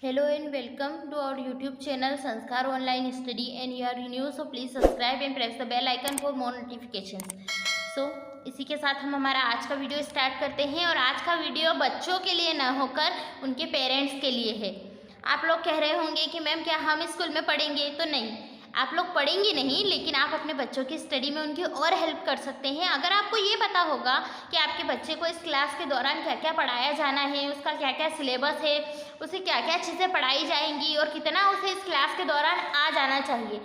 Hello and welcome to our YouTube channel Sanskar Online Study, and you are new, so please subscribe and press the bell icon for more notifications. So इसी के साथ हम हमारा आज का video start करते हैं। और आज का वीडियो बच्चों के लिए ना होकर उनके पेरेंट्स के लिए है। आप लोग कह रहे होंगे कि मैम क्या हम स्कूल में पढ़ेंगे? तो नहीं, आप लोग पढ़ेंगे नहीं, लेकिन आप अपने बच्चों की स्टडी में उनकी और हेल्प कर सकते हैं। अगर आपको ये पता होगा कि आपके बच्चे को इस क्लास के दौरान क्या क्या पढ़ाया जाना है, उसका क्या क्या सिलेबस है, उसे क्या क्या चीज़ें पढ़ाई जाएंगी और कितना उसे इस क्लास के दौरान आ जाना चाहिए,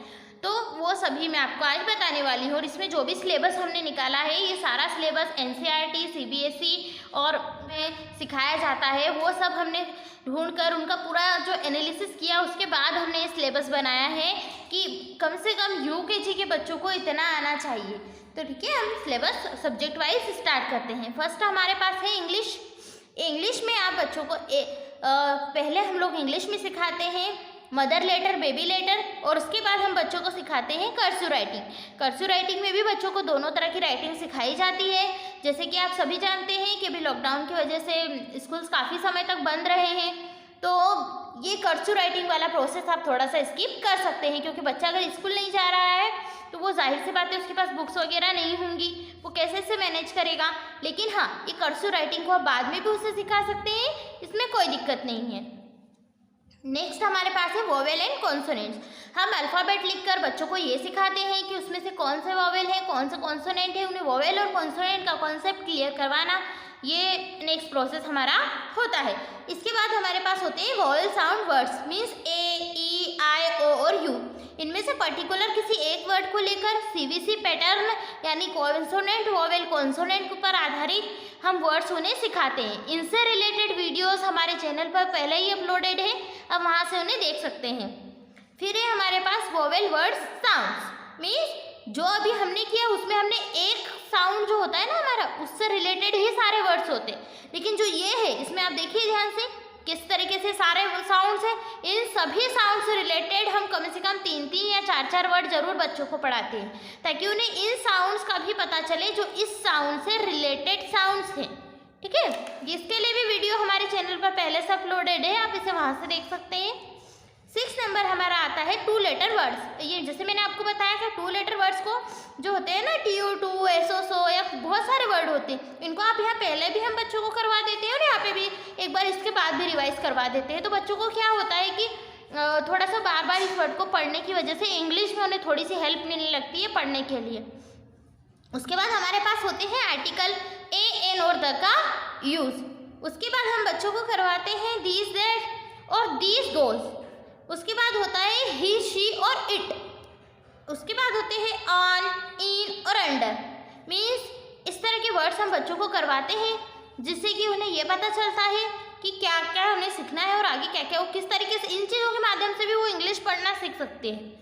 तो वो सभी मैं आपको आज बताने वाली हूँ। और इसमें जो भी सिलेबस हमने निकाला है, ये सारा सिलेबस NCERT CBSE और में सिखाया जाता है। वो सब हमने ढूंढकर उनका पूरा जो एनालिसिस किया, उसके बाद हमने ये सिलेबस बनाया है कि कम से कम UKG के बच्चों को इतना आना चाहिए। तो ठीक है, हम सिलेबस सब्जेक्ट वाइज स्टार्ट करते हैं। फर्स्ट हमारे पास है इंग्लिश। इंग्लिश में आप बच्चों को पहले हम लोग इंग्लिश में सिखाते हैं मदर लेटर, बेबी लेटर, और उसके बाद हम बच्चों को सिखाते हैं कर्सिव राइटिंग। कर्सिव राइटिंग में भी बच्चों को दोनों तरह की राइटिंग सिखाई जाती है। जैसे कि आप सभी जानते हैं कि अभी लॉकडाउन की वजह से स्कूल्स काफ़ी समय तक बंद रहे हैं, तो ये कर्सिव राइटिंग वाला प्रोसेस आप थोड़ा सा स्किप कर सकते हैं, क्योंकि बच्चा अगर स्कूल नहीं जा रहा है तो वो जाहिर सी बात है उसके पास बुक्स वगैरह नहीं होंगी, वो कैसे से मैनेज करेगा। लेकिन हाँ, ये कर्सिव राइटिंग को आप बाद में भी उसे सिखा सकते हैं, इसमें कोई दिक्कत नहीं है। नेक्स्ट हमारे पास है वोवेल एंड कॉन्सोनेंट्स। हम अल्फ़ाबेट लिखकर बच्चों को ये सिखाते हैं कि उसमें से कौन से वोवेल है, कौन से कॉन्सोनेंट है। उन्हें वोवेल और कॉन्सोनेंट का कॉन्सेप्ट क्लियर करवाना, ये नेक्स्ट प्रोसेस हमारा होता है। इसके बाद हमारे पास होते हैं vowel sound words, means A, E, I, O और U। इनमें से पर्टिकुलर किसी एक वर्ड को लेकर CVC पैटर्न यानी कॉन्सोनेंट वोवेल कॉन्सोनेंट के ऊपर आधारित हम वर्ड्स उन्हें सिखाते हैं। इनसे रिलेटेड वीडियोस हमारे चैनल पर पहले ही अपलोडेड है, अब वहाँ से उन्हें देख सकते हैं। फिर है हमारे पास वोवेल वर्ड्स साउंड्स, मीन्स जो अभी हमने किया उसमें हमने एक साउंड जो होता है ना हमारा, उससे रिलेटेड ही सारे वर्ड्स होते हैं। लेकिन जो ये है, इसमें आप देखिए ध्यान से किस तरीके से सारे साउंड्स हैं। इन सभी साउंड से रिलेटेड हम कम से कम 3-3 या 4-4 वर्ड जरूर बच्चों को पढ़ाते हैं, ताकि उन्हें इन साउंड्स का भी पता चले जो इस साउंड से रिलेटेड साउंड्स हैं। ठीक है, इसके लिए भी वीडियो हमारे चैनल पर पहले से अपलोडेड है, आप इसे वहाँ से देख सकते हैं। 6 नंबर हमारा आता है 2 लेटर वर्ड्स। ये जैसे मैंने आपको बताया था, 2 लेटर वर्ड्स को जो होते हैं ना TO2, SO या बहुत सारे वर्ड होते हैं, इनको आप यहाँ पहले भी हम बच्चों को करवा देते हैं और यहाँ पे भी एक बार इसके बाद भी रिवाइज करवा देते हैं। तो बच्चों को क्या होता है कि थोड़ा सा बार बार इस वर्ड को पढ़ने की वजह से इंग्लिश में उन्हें थोड़ी सी हेल्प मिलने लगती है पढ़ने के लिए। उसके बाद हमारे पास होते हैं आर्टिकल A, N और द का यूज़। उसके बाद हम बच्चों को करवाते हैं दीज, दैट और दीज, दोज। उसके बाद होता है ही, शी और इट। उसके बाद होते हैं ऑन, इन और अंडर। मीन्स इस तरह के वर्ड्स हम बच्चों को करवाते हैं, जिससे कि उन्हें ये पता चलता है कि क्या क्या उन्हें सीखना है और आगे क्या क्या, वो किस तरीके से इन चीज़ों के माध्यम से भी वो इंग्लिश पढ़ना सीख सकते हैं।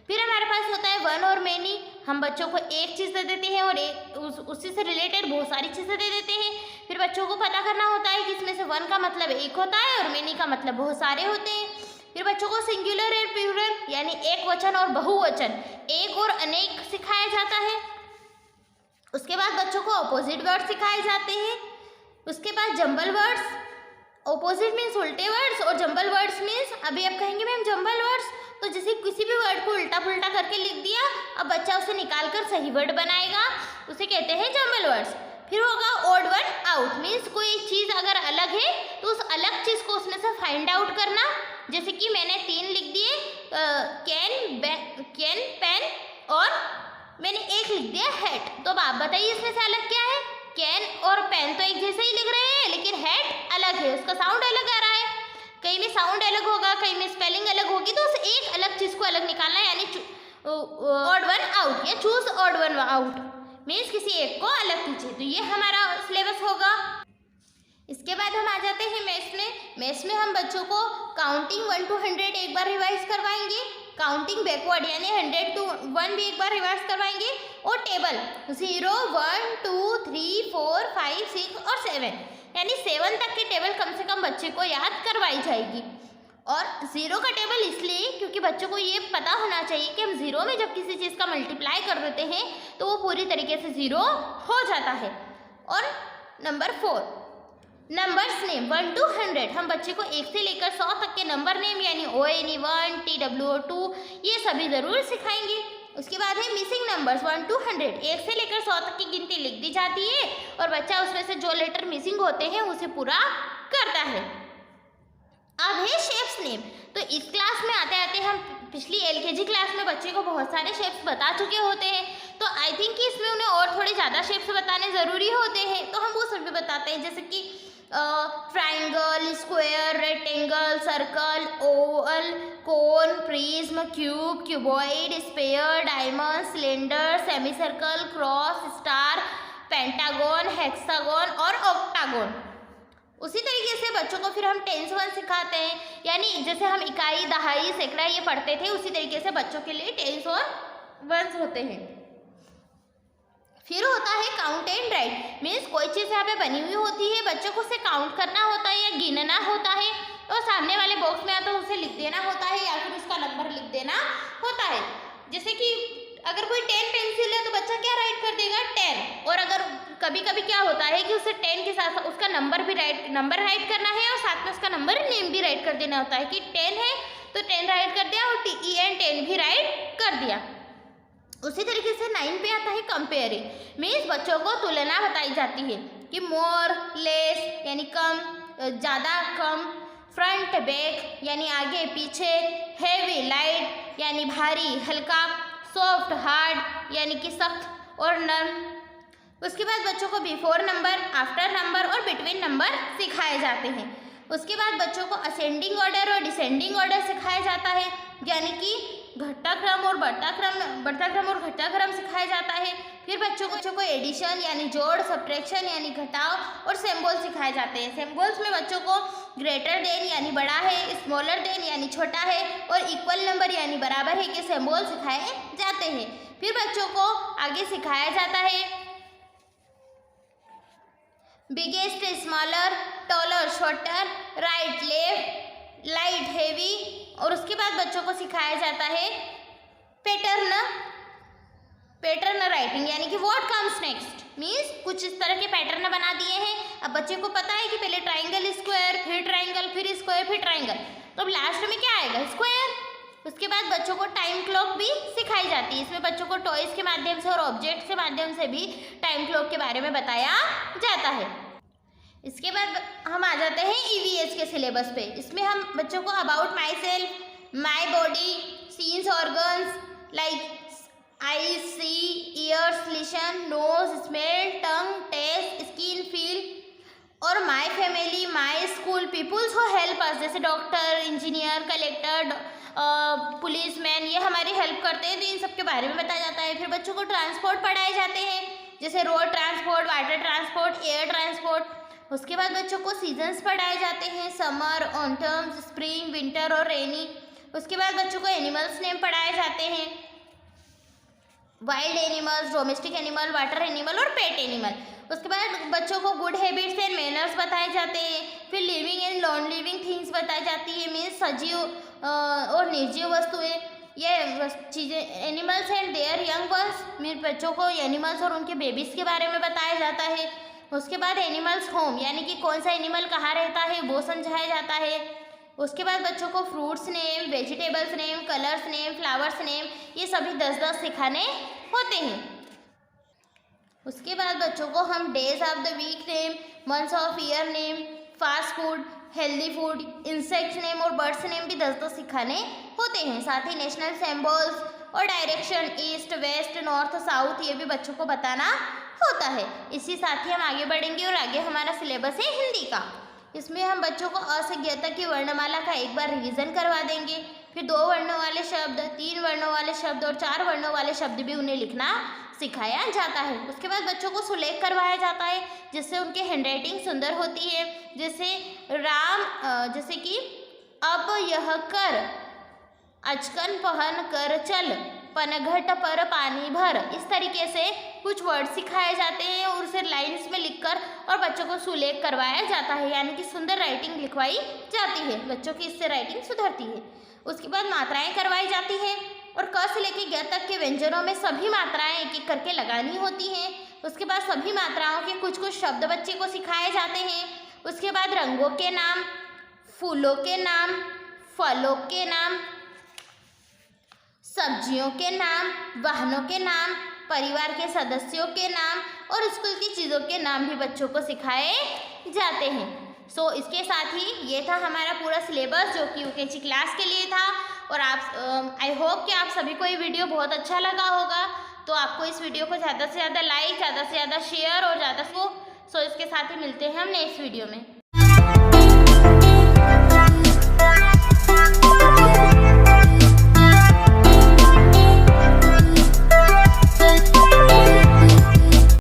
फिर हमारे पास होता है वन और मैनी। हम बच्चों को एक चीज़ दे देते हैं और उसी से रिलेटेड बहुत सारी चीज़ें दे देते हैं। फिर बच्चों को पता करना होता है कि इसमें से वन का मतलब एक होता है और मैनी का मतलब बहुत सारे होते हैं। फिर बच्चों को सिंगुलर और प्लूरल यानी एक वचन और बहुवचन, एक और अनेक सिखाया जाता है। उसके बाद बच्चों को अपोजिट वर्ड सिखाए जाते हैं। उसके बाद जंबल वर्ड्स। अपोजिट मीन्स उल्टे वर्ड्स और जंबल वर्ड्स मीन्स, अभी आप कहेंगे मैम जंबल वर्ड्स, तो जैसे किसी भी वर्ड को उल्टा पुल्टा करके लिख दिया, अब बच्चा उसे निकाल कर सही वर्ड बनाएगा, उसे कहते हैं जंबल वर्ड्स। फिर होगा ऑड वन आउट, मीन्स कोई चीज़ अगर अलग है तो उस अलग चीज़ को उसमें से फाइंड आउट करना। जैसे कि मैंने 3 लिख दिए, कैन, पेन, और मैंने 1 लिख दिया हैट। तो अब आप बताइए इसमें से अलग क्या है? कैन और पेन तो एक जैसे ही लिख रहे हैं, लेकिन हैट अलग है, उसका साउंड अलग आ रहा है। कहीं में साउंड अलग होगा, कहीं में स्पेलिंग अलग होगी, तो उस एक अलग चीज़ को अलग निकालना, यानी ऑड वन आउट या choose odd one out, means किसी एक को अलग कीजिए। तो ये हमारा सिलेबस होगा। इसके बाद हम आ जाते हैं मैथ्स में। मैथ्स में हम बच्चों को काउंटिंग 1 to 100 एक बार रिवाइज करवाएंगे, काउंटिंग बैकवर्ड यानी 100 to 1 भी एक बार रिवाइज करवाएंगे, और टेबल 0, 1, 2, 3, 4, 5, 6 और 7 यानी 7 तक की टेबल कम से कम बच्चे को याद करवाई जाएगी। और 0 का टेबल इसलिए क्योंकि बच्चों को ये पता होना चाहिए कि हम 0 में जब किसी चीज़ का मल्टीप्लाई कर देते हैं तो वो पूरी तरीके से 0 हो जाता है। और नंबर 4 नंबर्स नेम 1 to 100, हम बच्चे को 1 से लेकर 100 तक के नंबर नेम यानी ONE 1, TWO 2 ये सभी ज़रूर सिखाएंगे। उसके बाद है मिसिंग नंबर्स 1 to 100, 1 से लेकर 100 तक की गिनती लिख दी जाती है और बच्चा उसमें से जो लेटर मिसिंग होते हैं उसे पूरा करता है। अब है शेप्स नेम। तो इस क्लास में आते आते हम पिछली LKG क्लास में बच्चे को बहुत सारे शेप्स बता चुके होते हैं, तो आई थिंक कि इसमें उन्हें और थोड़े ज़्यादा शेप्स बताने ज़रूरी होते हैं, तो हम वो सभी बताते हैं, जैसे कि triangle, square, rectangle, circle, oval, cone, prism, cube, cuboid, sphere, diamond, cylinder, semi circle, cross, star, pentagon, hexagon और ऑक्टागन। उसी तरीके से बच्चों को फिर हम टेंस वन सिखाते हैं, यानी जैसे हम इकाई, दहाई, सैकड़ा ये पढ़ते थे, उसी तरीके से बच्चों के लिए टेंस और वंस होते हैं। फिर होता है काउंट एंड राइट, मीन्स कोई चीज़ यहाँ पे बनी हुई होती है, बच्चों को उसे काउंट करना होता है या गिनना होता है, तो सामने वाले बॉक्स में या तो उसे लिख देना होता है या फिर उसका नंबर लिख देना होता है। जैसे कि अगर कोई 10 पेंसिल है तो बच्चा क्या राइट कर देगा 10, और अगर कभी कभी क्या होता है कि उसे 10 के साथ उसका नंबर राइट करना है और साथ में उसका नंबर नेम भी राइट कर देना होता है कि 10 है तो 10 राइट कर दिया और TEN 10 भी राइट कर दिया। उसी तरीके से 9 पे आता है कंपेयरिंग, मीन्स बच्चों को तुलना बताई जाती है कि मोर, लेस यानी कम, ज़्यादा, कम, फ्रंट, बैक यानी आगे पीछे, हैवी, लाइट यानी भारी, हल्का, सॉफ्ट, हार्ड यानी कि सख्त और नर्म। उसके बाद बच्चों को बिफोर नंबर, आफ्टर नंबर और बिटवीन नंबर सिखाए जाते हैं। उसके बाद बच्चों को असेंडिंग ऑर्डर और डिसेंडिंग ऑर्डर सिखाया जाता है, यानी कि घटता क्रम और बढ़ता क्रम और घटता क्रम सिखाया जाता है। फिर बच्चों को एडिशन यानी जोड़, सब्ट्रैक्शन यानी घटाव और सिंबल सिखाए जाते हैं। सिंबल्स में बच्चों को ग्रेटर देन यानी बड़ा है, स्मॉलर देन यानी छोटा है और इक्वल नंबर यानी बराबर है के सिंबल सिखाए जाते हैं। फिर बच्चों को आगे सिखाया जाता है biggest, smaller, taller, shorter, right, left, light, heavy, और उसके बाद बच्चों को सिखाया जाता है पैटर्न राइटिंग, यानी कि व्हाट कम्स नेक्स्ट, मीन्स कुछ इस तरह के पैटर्न बना दिए हैं। अब बच्चे को पता है कि पहले ट्राइंगल, स्क्वायर, फिर ट्राइंगल, फिर स्क्वायर, फिर ट्राइंगल, तो अब लास्ट में क्या आएगा स्क्वायर। उसके बाद बच्चों को टाइम क्लॉक भी सिखाई जाती है। इसमें बच्चों को टॉयज के माध्यम से और ऑब्जेक्ट्स के माध्यम से भी टाइम क्लॉक के बारे में बताया जाता है। इसके बाद हम आ जाते हैं EVS के सिलेबस पे। इसमें हम बच्चों को about myself, my body, senses, organs like eyes, see, ears, listen, nose, smell, tongue, taste, skin, feel और my family, my school, peoples who help us, जैसे डॉक्टर, इंजीनियर, कलेक्टर, पुलिसमैन, ये हमारी help करते हैं, तो इन सब के बारे में बताया जाता है। फिर बच्चों को ट्रांसपोर्ट पढ़ाए जाते हैं, जैसे road transport, water transport, air transport. उसके बाद बच्चों को सीजन्स पढ़ाए जाते हैं, समर, ऑटम, स्प्रिंग, विंटर और रेनी। उसके बाद बच्चों को एनिमल्स नेम पढ़ाए जाते हैं, wild animals, domestic animal, water animal और पेट एनिमल। उसके बाद बच्चों को गुड हैबिट्स एंड मैनर्स बताए जाते हैं। फिर living and non living things बताई जाती है, मीन्स सजीव और निर्जीव वस्तुएं, ये चीज़ें, animals and there young ones, means बच्चों को एनिमल्स और उनके बेबीज़ के बारे में बताया जाता है। उसके बाद एनिमल्स होम, यानी कि कौन सा एनिमल कहाँ रहता है वो समझाया जाता है। उसके बाद बच्चों को fruits name, vegetables name, colours name, flowers name, ये सभी 10-10 सिखाने होते हैं। उसके बाद बच्चों को हम days of the week name, months of year name, fast food, healthy food, insects name और बर्ड्स नेम भी 10-10 सिखाने होते हैं। साथ ही नेशनल सिंबल्स और direction, east, west, north, south, ये भी बच्चों को बताना होता है। इसी साथ ही हम आगे बढ़ेंगे और आगे हमारा सिलेबस है हिंदी का। इसमें हम बच्चों को अ से ज्ञ तक की वर्णमाला का एक बार रिवीजन करवा देंगे। फिर 2 वर्णों वाले शब्द, 3 वर्णों वाले शब्द और 4 वर्णों वाले शब्द भी उन्हें लिखना सिखाया जाता है। उसके बाद बच्चों को सुलेख करवाया जाता है, जिससे उनकी हैंडराइटिंग सुंदर होती है। जैसे कि अब यह कर, अचकन पहन कर चल, पनघट पर पानी भर, इस तरीके से कुछ वर्ड सिखाए जाते हैं और उसे लाइन्स में लिखकर और बच्चों को सुलेख करवाया जाता है, यानी कि सुंदर राइटिंग लिखवाई जाती है। बच्चों की इससे राइटिंग सुधरती है। उसके बाद मात्राएं करवाई जाती हैं और क से लेकर ज्ञ तक के व्यंजनों में सभी मात्राएं एक एक करके लगानी होती हैं। उसके बाद सभी मात्राओं के कुछ शब्द बच्चे को सिखाए जाते हैं। उसके बाद रंगों के नाम, फूलों के नाम, फलों के नाम, सब्जियों के नाम, वाहनों के नाम, परिवार के सदस्यों के नाम और स्कूल की चीज़ों के नाम भी बच्चों को सिखाए जाते हैं। सो इसके साथ ही ये था हमारा पूरा सिलेबस जो कि यूकेजी क्लास के लिए था। और आप आई होप कि आप सभी को ये वीडियो बहुत अच्छा लगा होगा। तो आपको इस वीडियो को ज़्यादा से ज़्यादा लाइक, ज़्यादा से ज़्यादा शेयर और ज़्यादा सो इसके साथ ही मिलते हैं हम नेक्स्ट वीडियो में।